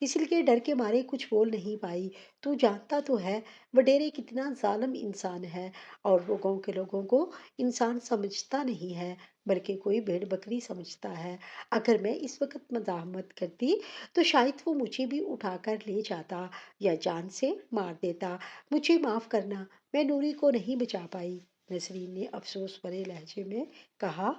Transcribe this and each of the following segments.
اس لیے ڈر کے مارے کچھ بول نہیں پائی۔ تو جانتا تو ہے وڈیرے کتنا ظالم انسان ہے، اور وہ گاؤں کے لوگوں کو انسان سمجھتا نہیں ہے بلکہ کوئی بھیڑ بکری سمجھتا ہے۔ اگر میں اس وقت مزاحمت کرتی تو شاید وہ مجھے بھی اٹھا کر لے جاتا یا جان سے مار دیتا۔ مجھے معاف کرنا، میں نوری کو نہیں بچا پائی۔ نسرین نے افسوس بھرے لہجے میں کہا۔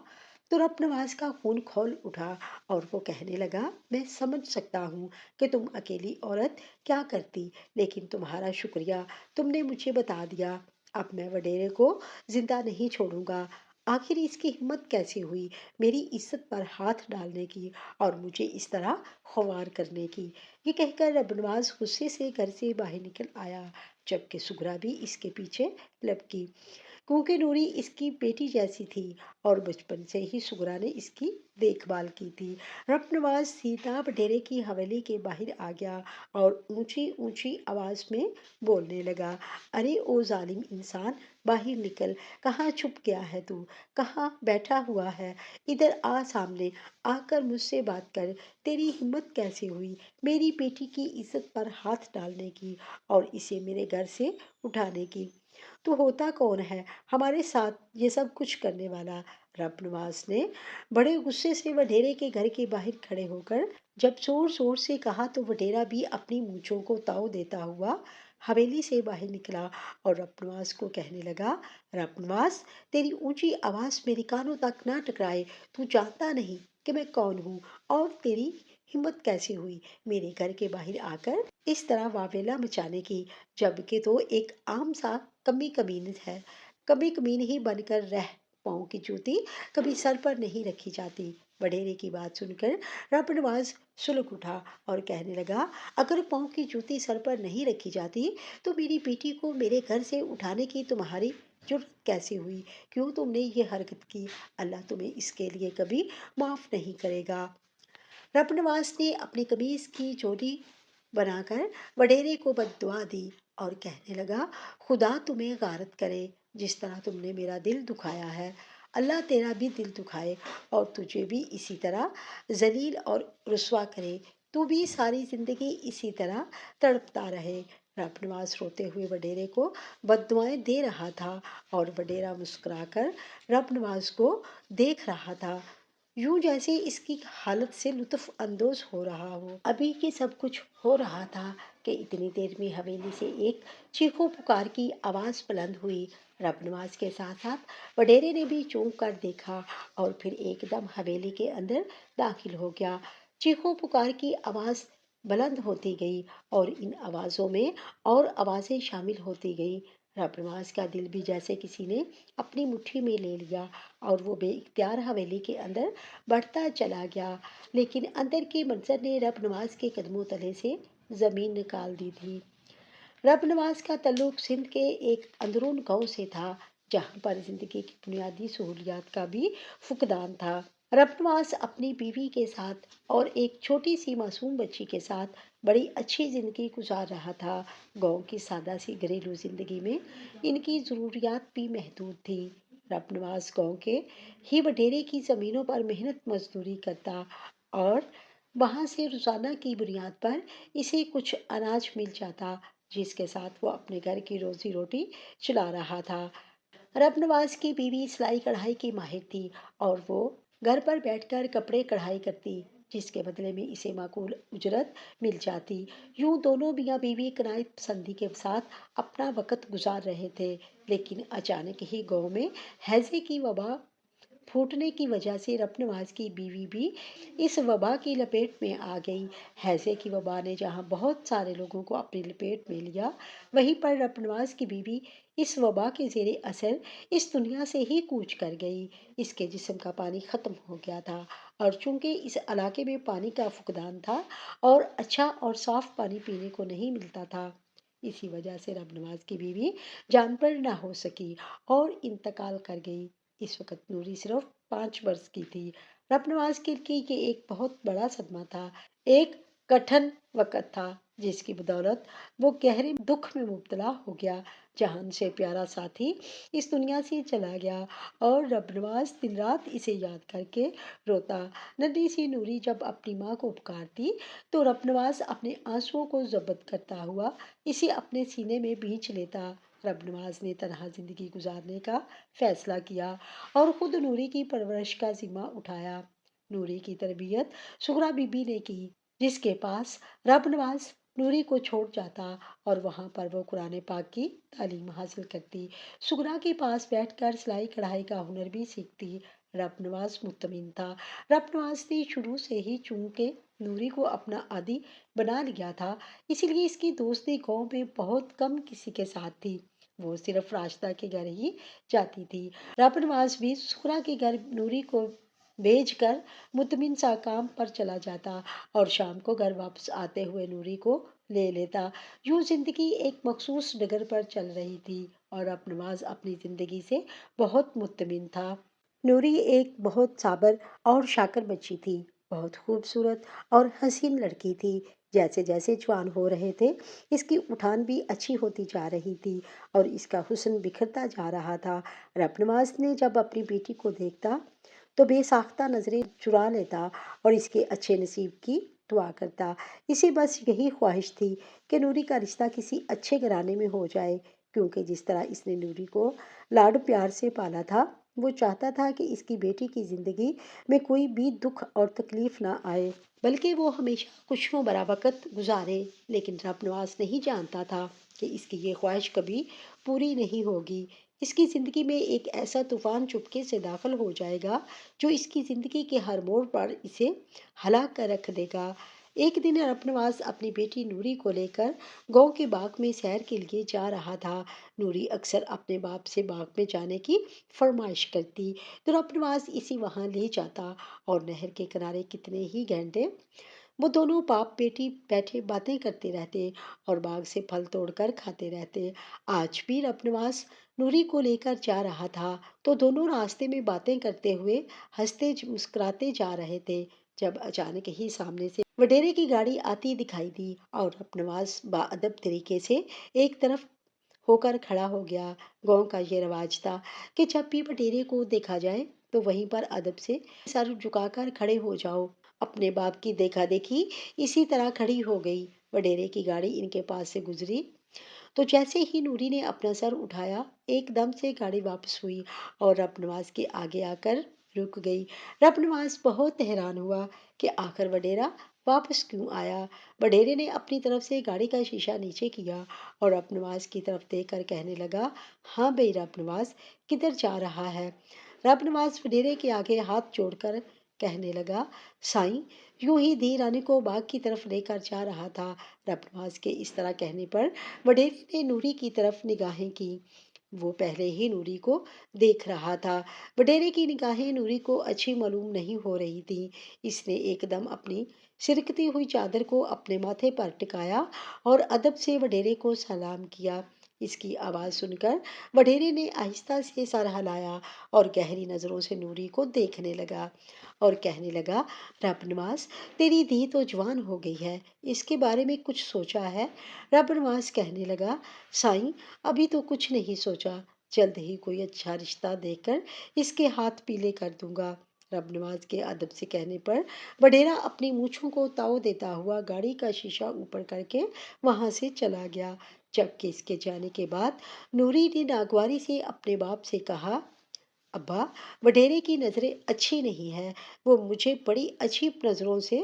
تو رب نواز کا خون کھول اٹھا اور وہ کہنے لگا، میں سمجھ سکتا ہوں کہ تم اکیلی عورت کیا کرتی، لیکن تمہارا شکریہ، تم نے مجھے بتا دیا۔ اب میں وڈیرے کو زندہ نہیں چھوڑوں گا۔ آخر اس کی ہمت کیسے ہوئی میری عزت پر ہاتھ ڈالنے کی اور مجھے اس طرح خوار کرنے کی؟ یہ کہہ کر رب نواز غصے سے گھر سے باہر نکل آیا، جبکہ سغرا بھی اس کے پیچھے لپکی، کیونکہ نوری اس کی بیٹی جیسی تھی اور بچپن سے ہی سغرا نے اس کی دیکھ بھال کی تھی۔ رب نواز سیدھا ڈیرے کی حویلی کے باہر آ گیا اور اونچی اونچی آواز میں بولنے لگا، ارے او ظالم انسان، باہر نکل، کہاں چھپ گیا ہے تو؟ کہاں بیٹھا ہوا ہے؟ ادھر آ، سامنے آ کر مجھ سے بات کر۔ تیری ہمت کیسے ہوئی میری بیٹی کی عزت پر ہاتھ ڈالنے کی اور اسے میرے گھر سے اٹھانے کی؟ تو ہوتا کون ہے ہمارے ساتھ یہ سب کچھ کرنے والا؟ رب نواز نے بڑے غصے سے وڈیرے کے گھر کے باہر کھڑے ہو کر جب زور زور سے کہا تو وڈیرا بھی اپنی مونچھوں کو تاؤ دیتا ہوا حویلی سے باہر نکلا اور رب نواز کو کہنے لگا، رب نواز، تیری اونچی آواز میرے کانوں تک نہ ٹکرائے۔ تو جانتا نہیں کہ میں کون ہوں، اور تیری ہمت کیسے ہوئی میرے گھر کے باہر آ کر اس طرح واویلا مچانے کی، جبکہ تو ایک عام سا کمی کمین ہے، کمی کمین ہی بن کر رہ۔ پاؤں کی جوتی کبھی سر پر نہیں رکھی جاتی۔ وڈیرے کی بات سن کر رب نواز سلک اٹھا اور کہنے لگا، اگر پاؤں کی جوتی سر پر نہیں رکھی جاتی تو میری بیٹی کو میرے گھر سے اٹھانے کی تمہاری جرت کیسے ہوئی؟ کیوں تم نے یہ حرکت کی؟ اللہ تمہیں اس کے لیے کبھی معاف نہیں کرے گا۔ رب نواز نے اپنی قمیض کی جوڑی بنا کر وڈیرے کو بد دعا دی اور کہنے لگا، خدا تمہیں غارت کرے، جس طرح تم نے میرا دل دکھایا ہے اللہ تیرا بھی دل دکھائے اور تجھے بھی اسی طرح ذلیل اور رسوا کرے، تو بھی ساری زندگی اسی طرح تڑپتا رہے۔ رب نواز روتے ہوئے وڈیرے کو بد دعائیں دے رہا تھا اور وڈیرا مسکرا کر رب نواز کو دیکھ رہا تھا، یوں جیسے اس کی حالت سے لطف اندوز ہو رہا ہو۔ ابھی یہ سب کچھ ہو رہا تھا کہ اتنی دیر میں حویلی سے ایک چیخو پکار کی آواز بلند ہوئی۔ رب نواز کے ساتھ ساتھ وڈیرے نے بھی چونک کر دیکھا اور پھر ایک دم حویلی کے اندر داخل ہو گیا۔ چیخو پکار کی آواز بلند ہوتی گئی اور ان آوازوں میں اور آوازیں شامل ہوتی گئیں۔ رب نواز کا دل بھی جیسے کسی نے اپنی مٹھی میں لے لیا اور وہ بے اختیار حویلی کے اندر بڑھتا چلا گیا، لیکن اندر کے منظر نے رب نواز کے قدموں تلے سے زمین نکال دی تھی۔ رب نواز کا تعلق سندھ کے ایک اندرون گاؤں سے تھا جہاں پر زندگی کی بنیادی سہولیات کا بھی فقدان تھا۔ رب نواز اپنی بیوی کے ساتھ اور ایک چھوٹی سی معصوم بچی کے ساتھ بڑی اچھی زندگی گزار رہا تھا۔ گاؤں کی سادہ سی گھریلو زندگی میں ان کی ضروریات بھی محدود تھیں۔ رب نواز گاؤں کے ہی وڈیرے کی زمینوں پر محنت مزدوری کرتا اور وہاں سے روزانہ کی بنیاد پر اسے کچھ اناج مل جاتا جس کے ساتھ وہ اپنے گھر کی روزی روٹی چلا رہا تھا۔ رب نواز کی بیوی سلائی کڑھائی کی ماہر تھی اور وہ گھر پر بیٹھ کر کپڑے کڑھائی کرتی جس کے بدلے میں اسے معقول اجرت مل جاتی۔ یوں دونوں میاں بیوی قناعت پسندی کے ساتھ اپنا وقت گزار رہے تھے، لیکن اچانک ہی گاؤں میں ہیضے کی وبا پھوٹنے کی وجہ سے رب نواز کی بیوی بھی اس وبا کی لپیٹ میں آ گئی۔ ہیضے کی وبا نے جہاں بہت سارے لوگوں کو اپنی لپیٹ میں لیا، وہیں پر رب نواز کی بیوی اس وبا کے زیر اثر اس دنیا سے ہی کوچ کر گئی۔ اس کے جسم کا پانی ختم ہو گیا تھا اور چونکہ اس علاقے میں پانی کا فقدان تھا اور اچھا اور صاف پانی پینے کو نہیں ملتا تھا، اسی وجہ سے رب نواز کی بیوی جان پر نہ ہو سکی اور انتقال کر گئی۔ اس وقت نوری صرف 5 برس کی تھی۔ رب نواز کے لیے یہ ایک بہت بڑا صدمہ تھا، ایک کٹھن وقت تھا جس کی بدولت وہ گہرے دکھ میں مبتلا ہو گیا۔ جہان سے پیارا ساتھی اس دنیا سے چلا گیا اور رب نواز دن رات اسے یاد کر کے روتا۔ ننھی سی نوری جب اپنی ماں کو پکارتی تو رب نواز اپنے آنسوؤں کو ضبط کرتا ہوا اسے اپنے سینے میں بھینچ لیتا۔ رب نواز نے تنہا زندگی گزارنے کا فیصلہ کیا اور خود نوری کی پرورش کا ذمہ اٹھایا۔ نوری کی تربیت سغرا بی بی نے کی، جس کے پاس رب نواز نوری کو چھوڑ جاتا اور وہاں پر وہ قرآن پاک کی تعلیم حاصل کرتی۔ سغرا کے پاس بیٹھ کر سلائی کڑھائی کا ہنر بھی سیکھتی۔ رب نواز مطمئن تھا۔ رب نواز نے شروع سے ہی چونکہ نوری کو اپنا عادی بنا لیا تھا، اسی لیے اس کی دوستی گاؤں میں بہت کم کسی کے ساتھ تھی۔ وہ صرف راستہ کے گھر ہی جاتی تھی۔ رب نواز بھی سغرا کے گھر نوری کو بھیج کر مطمئن سا کام پر چلا جاتا اور شام کو گھر واپس آتے ہوئے نوری کو لے لیتا۔ یوں زندگی ایک مخصوص ڈگر پر چل رہی تھی اور رب نواز اپنی زندگی سے بہت مطمئن تھا۔ نوری ایک بہت صابر اور شاکر بچی تھی، بہت خوبصورت اور حسین لڑکی تھی۔ جیسے جیسے جوان ہو رہے تھے اس کی اٹھان بھی اچھی ہوتی جا رہی تھی اور اس کا حسن بکھرتا جا رہا تھا۔ رب نواز نے جب اپنی بیٹی کو دیکھتا تو بے ساختہ نظریں چرا لیتا اور اس کے اچھے نصیب کی دعا کرتا۔ اسے بس یہی خواہش تھی کہ نوری کا رشتہ کسی اچھے گھرانے میں ہو جائے، کیونکہ جس طرح اس نے نوری کو لاڈ پیار سے پالا تھا وہ چاہتا تھا کہ اس کی بیٹی کی زندگی میں کوئی بھی دکھ اور تکلیف نہ آئے، بلکہ وہ ہمیشہ خوشیوں بھرا وقت گزارے۔ لیکن رب نواز نہیں جانتا تھا کہ اس کی یہ خواہش کبھی پوری نہیں ہوگی۔ اس کی زندگی میں ایک ایسا طوفان چپکے سے داخل ہو جائے گا جو اس کی زندگی کے ہر موڑ پر اسے ہلا کر رکھ دے گا۔ ایک دن رب نواز اپنی بیٹی نوری کو لے کر گاؤں کے باغ میں سیر کے لیے جا رہا تھا۔ نوری اکثر اپنے باپ سے باغ میں جانے کی فرمائش کرتی تو رب نواز اسے وہاں لے جاتا اور نہر کے کنارے کتنے ہی گھنٹے وہ دونوں باپ بیٹی بیٹھے باتیں کرتے رہتے اور باغ سے پھل توڑ کر کھاتے رہتے۔ آج بھی رب نواز نوری کو لے کر جا رہا تھا تو دونوں راستے میں باتیں کرتے ہوئے ہنستے مسکراتے جا رہے تھے، جب اچانک ہی سامنے سے وڈیرے کی گاڑی آتی دکھائی دی اور رب نواز باادب طریقے سے ایک طرف ہو کر کھڑا ہو گیا۔ گاؤں کا یہ رواج تھا کہ جب بھی وڈیرے کو دیکھا جائے تو وہیں پر ادب سے سر جھکا کر کھڑے ہو جاؤ۔ اپنے باپ کی دیکھا دیکھی اسی طرح کھڑی ہو گئی۔ وڈیرے کی گاڑی ان کے پاس سے گزری تو جیسے ہی نوری نے اپنا سر اٹھایا ایک دم سے گاڑی واپس ہوئی اور رب نواز کے آگے آ کر رک گئی۔ رب نواز بہت حیران ہوا کہ آخر وڈیرا واپس کیوں آیا۔ وڈیرے نے اپنی طرف سے گاڑی کا شیشہ نیچے کیا اور رب نواز کی طرف دیکھ کر کہنے لگا، ہاں بھئی رب نواز، کدھر جا رہا ہے؟ رب نواز وڈیرے کے آگے ہاتھ جوڑ کر کہنے لگا، سائیں، یوں ہی دھی رانی کو باغ کی طرف لے کر جا رہا تھا۔ رب نواز کے اس طرح کہنے پر وڈیرے نے نوری کی طرف نگاہیں کی۔ وہ پہلے ہی نوری کو دیکھ رہا تھا۔ وڈیرے کی نگاہیں نوری کو اچھی معلوم نہیں ہو رہی تھیں۔ اس نے ایک دم اپنی سرکتی ہوئی چادر کو اپنے ماتھے پر ٹکایا اور ادب سے وڈیرے کو سلام کیا۔ اس کی آواز سن کر وڈیرے نے آہستہ سے سر ہلایا اور گہری نظروں سے نوری کو دیکھنے لگا اور کہنے لگا، رب نواز، تیری دھی تو جوان ہو گئی ہے، اس کے بارے میں کچھ سوچا ہے؟ رب نواز کہنے لگا، سائیں، ابھی تو کچھ نہیں سوچا، جلد ہی کوئی اچھا رشتہ دیکھ کر اس کے ہاتھ پیلے کر دوں گا۔ رب نواز کے ادب سے کہنے پر وڈیرا اپنی مونچھوں کو تاؤ دیتا ہوا گاڑی کا شیشہ اوپر کر کے وہاں سے چلا گیا۔ جبکہ اس کے جانے کے بعد نوری نے ناگواری سے اپنے باپ سے کہا، ابا، وڈیرے کی نظریں اچھی نہیں ہے، وہ مجھے بڑی عجیب نظروں سے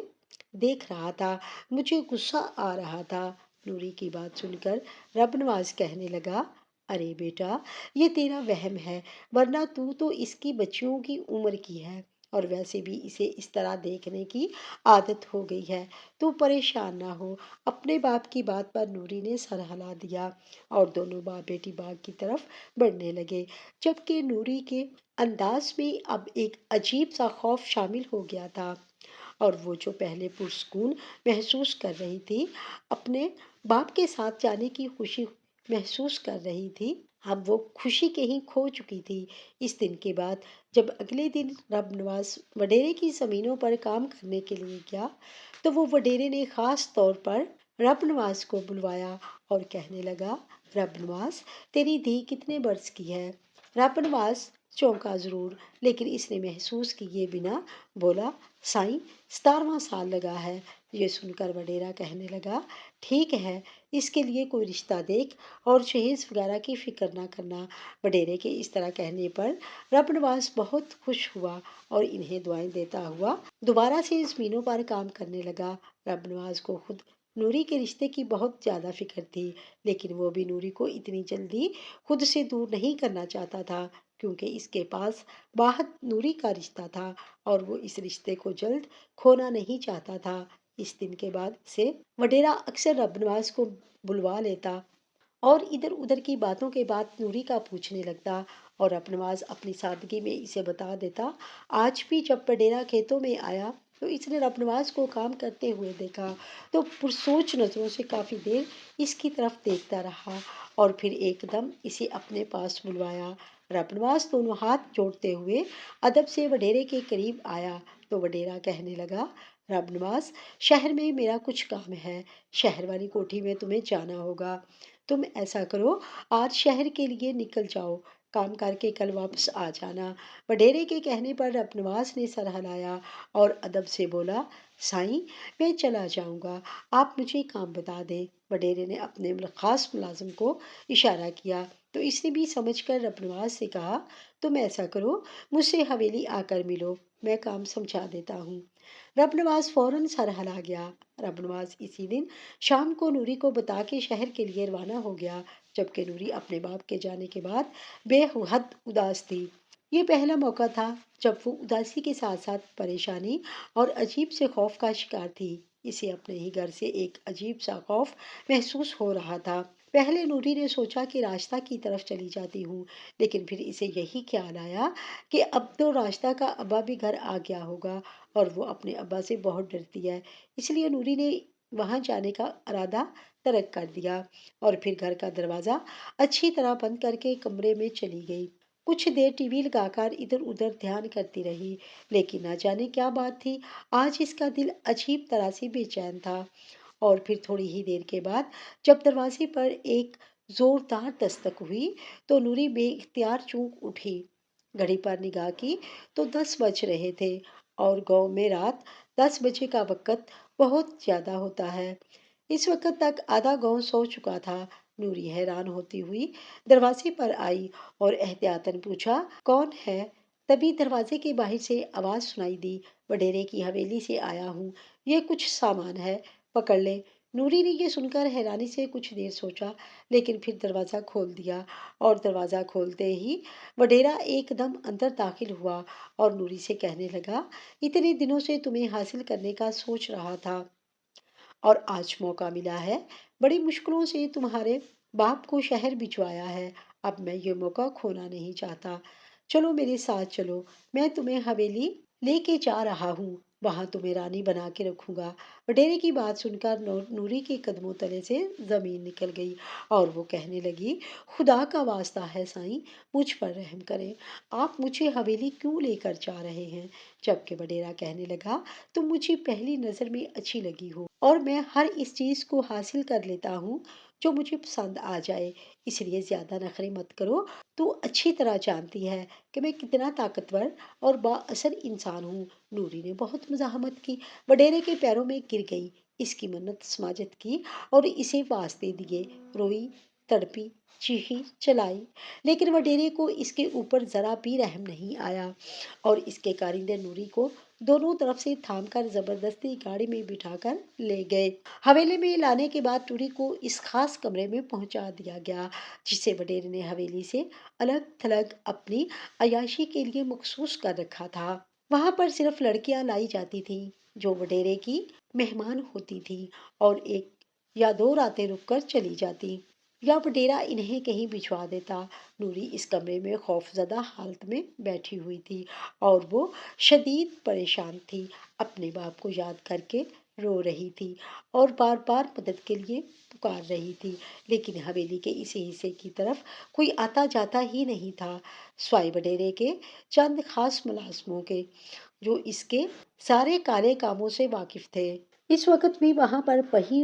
دیکھ رہا تھا، مجھے غصہ آ رہا تھا۔ نوری کی بات سن کر رب نواز کہنے لگا، ارے بیٹا، یہ تیرا وہم ہے، ورنہ تو اس کی بچیوں کی عمر کی ہے اور ویسے بھی اسے اس طرح دیکھنے کی عادت ہو گئی ہے۔ تو پریشان نہ ہو۔ اپنے باپ کی بات پر نوری نے سر ہلا دیا اور دونوں باپ بیٹی باغ کی طرف بڑھنے لگے، جبکہ نوری کے انداز میں اب ایک عجیب سا خوف شامل ہو گیا تھا اور وہ جو پہلے پرسکون محسوس کر رہی تھی، اپنے باپ کے ساتھ جانے کی خوشی محسوس کر رہی تھی، اب وہ خوشی کہیں کھو چکی تھی۔ اس دن کے بعد جب اگلے دن رب نواز وڈیرے کی زمینوں پر کام کرنے کے لیے گیا تو وہ وڈیرے نے خاص طور پر رب نواز کو بلوایا اور کہنے لگا، رب نواز تیری دھی کتنے برس کی ہے؟ رب نواز چونکا ضرور، لیکن اس نے محسوس کیے بنا بولا، سائیں 17واں سال لگا ہے۔ یہ سن کر وڈیرا کہنے لگا، ٹھیک ہے، اس کے لیے کوئی رشتہ دیکھ اور جہیز وغیرہ کی فکر نہ کرنا۔ وڈیرے کے اس طرح کہنے پر رب نواز بہت خوش ہوا اور انہیں دعائیں دیتا ہوا دوبارہ سے زمینوں پر کام کرنے لگا۔ رب نواز کو خود نوری کے رشتے کی بہت زیادہ فکر تھی، لیکن وہ بھی نوری کو اتنی جلدی خود سے دور نہیں کرنا چاہتا تھا، کیونکہ اس کے پاس باہت نوری کا رشتہ تھا اور وہ اس رشتے کو جلد کھونا نہیں چاہتا تھا۔ اس دن کے بعد سے وڈیرا اکثر رب نواز کو بلوا لیتا اور ادھر ادھر کی باتوں کے بعد نوری کا پوچھنے لگتا، اور رب نواز اپنی سادگی میں اسے بتا دیتا۔ آج بھی جب وڈیرا کھیتوں میں آیا تو اس نے رب نواز کو کام کرتے ہوئے دیکھا تو پرسوچ نظروں سے کافی دیر اس کی طرف دیکھتا رہا اور پھر ایک دم اسے اپنے پاس بلوایا۔ رب نواز دونوں ہاتھ جوڑتے ہوئے ادب سے وڈیرے کے قریب آیا تو وڈیرا کہنے لگا، رب نواز شہر میں میرا کچھ کام ہے، شہر والی کوٹھی میں تمہیں جانا ہوگا۔ تم ایسا کرو، آج شہر کے لیے نکل جاؤ، کام کر کے کل واپس آ جانا۔ وڈیرے کے کہنے پر رب نواز نے سر ہلایا اور ادب سے بولا، سائیں میں چلا جاؤں گا، آپ مجھے کام بتا دیں۔ وڈیرے نے اپنے خاص ملازم کو اشارہ کیا تو اس نے بھی سمجھ کر رب نواز سے کہا، تم ایسا کرو، مجھ سے حویلی آ کر ملو، میں کام سمجھا دیتا ہوں۔ رب نواز فوراً سر ہلا گیا۔ رب نواز اسی دن شام کو نوری کو بتا کے شہر کے لیے روانہ ہو گیا، جبکہ نوری اپنے باپ کے جانے کے بعد بے حد اداس تھی۔ یہ پہلا موقع تھا جب وہ اداسی کے ساتھ ساتھ پریشانی اور عجیب سے خوف کا شکار تھی۔ اسے اپنے ہی گھر سے ایک عجیب سا خوف محسوس ہو رہا تھا۔ پہلے نوری نے سوچا کہ راستہ کی طرف چلی جاتی ہوں، لیکن پھر اسے یہی خیال آیا کہ اب تو راستہ کا ابا بھی گھر آ گیا ہوگا اور وہ اپنے ابا سے بہت ڈرتی ہے، اس لیے نوری نے وہاں جانے کا ارادہ ترک کر دیا اور پھر گھر کا دروازہ اچھی طرح بند کر کے کمرے میں چلی گئی۔ کچھ دیر ٹی وی لگا کر ادھر ادھر دھیان کرتی رہی، لیکن نہ جانے کیا بات تھی، آج اس کا دل عجیب طرح سے بے چین تھا۔ اور پھر تھوڑی ہی دیر کے بعد جب دروازے پر ایک زوردار دستک ہوئی تو نوری بے اختیار چونک اٹھی، گھڑی پر نگاہ کی تو 10 بج رہے تھے اور گاؤں میں رات 10 بجے کا وقت بہت زیادہ ہوتا ہے۔ اس وقت تک آدھا گاؤں سو چکا تھا۔ نوری حیران ہوتی ہوئی دروازے پر آئی اور احتیاطاً پوچھا، کون ہے؟ تبھی دروازے کے باہر سے آواز سنائی دی، وڈیرے کی حویلی سے آیا ہوں، یہ کچھ سامان ہے، پکڑ لے۔ نوری نے یہ سن کر حیرانی سے کچھ دیر سوچا، لیکن پھر دروازہ کھول دیا اور دروازہ کھولتے ہی وڈیرا ایک دم اندر داخل ہوا اور نوری سے کہنے لگا، اتنے دنوں سے تمہیں حاصل کرنے کا سوچ رہا تھا اور آج موقع ملا ہے، بڑی مشکلوں سے تمہارے باپ کو شہر بھجوایا ہے، اب میں یہ موقع کھونا نہیں چاہتا، چلو میرے ساتھ چلو، میں تمہیں حویلی لے کے جا رہا ہوں، وہاں تمہیں رانی بنا کے رکھوں گا۔ وڈیرے کی بات سن کر نوری کے قدموں تلے سے زمین نکل گئی اور وہ کہنے لگی، خدا کا واسطہ ہے سائیں، مجھ پر رحم کریں، آپ مجھے حویلی کیوں لے کر جا رہے ہیں؟ جبکہ وڈیرا کہنے لگا، تم مجھے پہلی نظر میں اچھی لگی ہو اور میں ہر اس چیز کو حاصل کر لیتا ہوں جو مجھے پسند آ جائے، اس لیے زیادہ نخرے مت کرو، تو اچھی طرح جانتی ہے کہ میں کتنا طاقتور اور با اثر انسان ہوں۔ نوری نے بہت مزاحمت کی، وڈیرے کے پیروں میں گر گئی، اس کی منت سماجت کی اور اسے واسطے دیے، روئی، تڑپی، چیخی، چلائی، لیکن وڈیرے کو اس کے اوپر ذرا بھی رحم نہیں آیا اور اس کے کارندے نوری کو دونوں طرف سے تھام کر زبردستی گاڑی میں بٹھا کر لے گئے۔ حویلی میں لانے کے بعد نوری کو اس خاص کمرے میں پہنچا دیا گیا جسے وڈیرے نے حویلی سے الگ تھلگ اپنی عیاشی کے لیے مخصوص کر رکھا تھا۔ وہاں پر صرف لڑکیاں لائی جاتی تھیں جو وڈیرے کی مہمان ہوتی تھیں اور ایک یا دو راتیں رک کر چلی جاتی یا وڈیرا انہیں کہیں بھجوا دیتا۔ نوری اس کمرے میں خوف زدہ حالت میں بیٹھی ہوئی تھی اور وہ شدید پریشان تھی، اپنے باپ کو یاد کر کے رو رہی تھی اور بار بار مدد کے لیے پکار رہی تھی، لیکن حویلی کے اسی حصے کی طرف کوئی آتا جاتا ہی نہیں تھا سوائے وڈیرے کے چند خاص ملازموں کے جو اس کے سارے کالے کاموں سے واقف تھے۔ اس وقت بھی وہاں پر وہی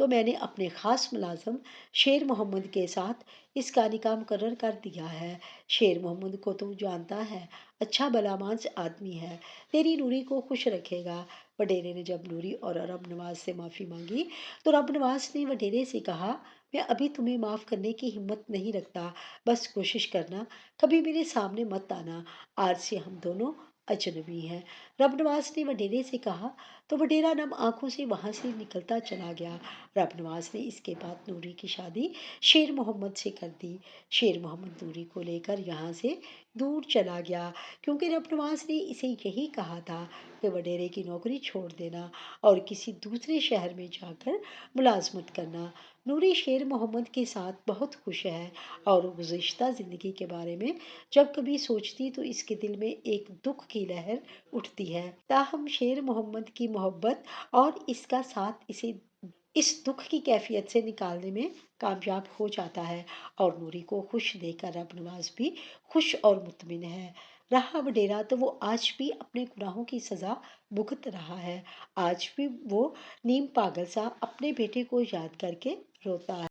تو میں نے اپنے خاص ملازم شیر محمد کے ساتھ اس کا نکاح مقرر کر دیا ہے۔ شیر محمد کو تو جانتا ہے، اچھا بھلا مانس آدمی ہے، تیری نوری کو خوش رکھے گا۔ وڈیرے نے جب نوری اور رب نواز سے معافی مانگی تو رب نواز نے وڈیرے سے کہا، میں ابھی تمہیں معاف کرنے کی ہمت نہیں رکھتا، بس کوشش کرنا کبھی میرے سامنے مت آنا، آج سے ہم دونوں اجنبی ہیں۔ رب نواز نے وڈیرے سے کہا تو وڈیرا نم آنکھوں سے وہاں سے نکلتا چلا گیا۔ رب نواز نے اس کے بعد نوری کی شادی شیر محمد سے کر دی۔ شیر محمد نوری کو لے کر یہاں سے دور چلا گیا کیونکہ رب نواز نے اسے یہی کہا تھا کہ وڈیرے کی نوکری چھوڑ دینا اور کسی دوسرے شہر میں جا کر ملازمت کرنا۔ نوری شیر محمد کے ساتھ بہت خوش ہے اور گزشتہ زندگی کے بارے میں جب کبھی سوچتی تو اس کے دل میں ایک دکھ کی لہر اٹھتی ہے، تاہم شیر محمد کی محبت اور اس کا ساتھ اسے اس دکھ کی کیفیت سے نکالنے میں کامیاب ہو جاتا ہے اور نوری کو خوش دیکھ کر رب نواز بھی خوش اور مطمئن ہے۔ رہا وڈیرا تو وہ آج بھی اپنے گناہوں کی سزا بھگت رہا ہے، آج بھی وہ نیم پاگل سا اپنے بیٹے کو یاد کر کے روتا ہے۔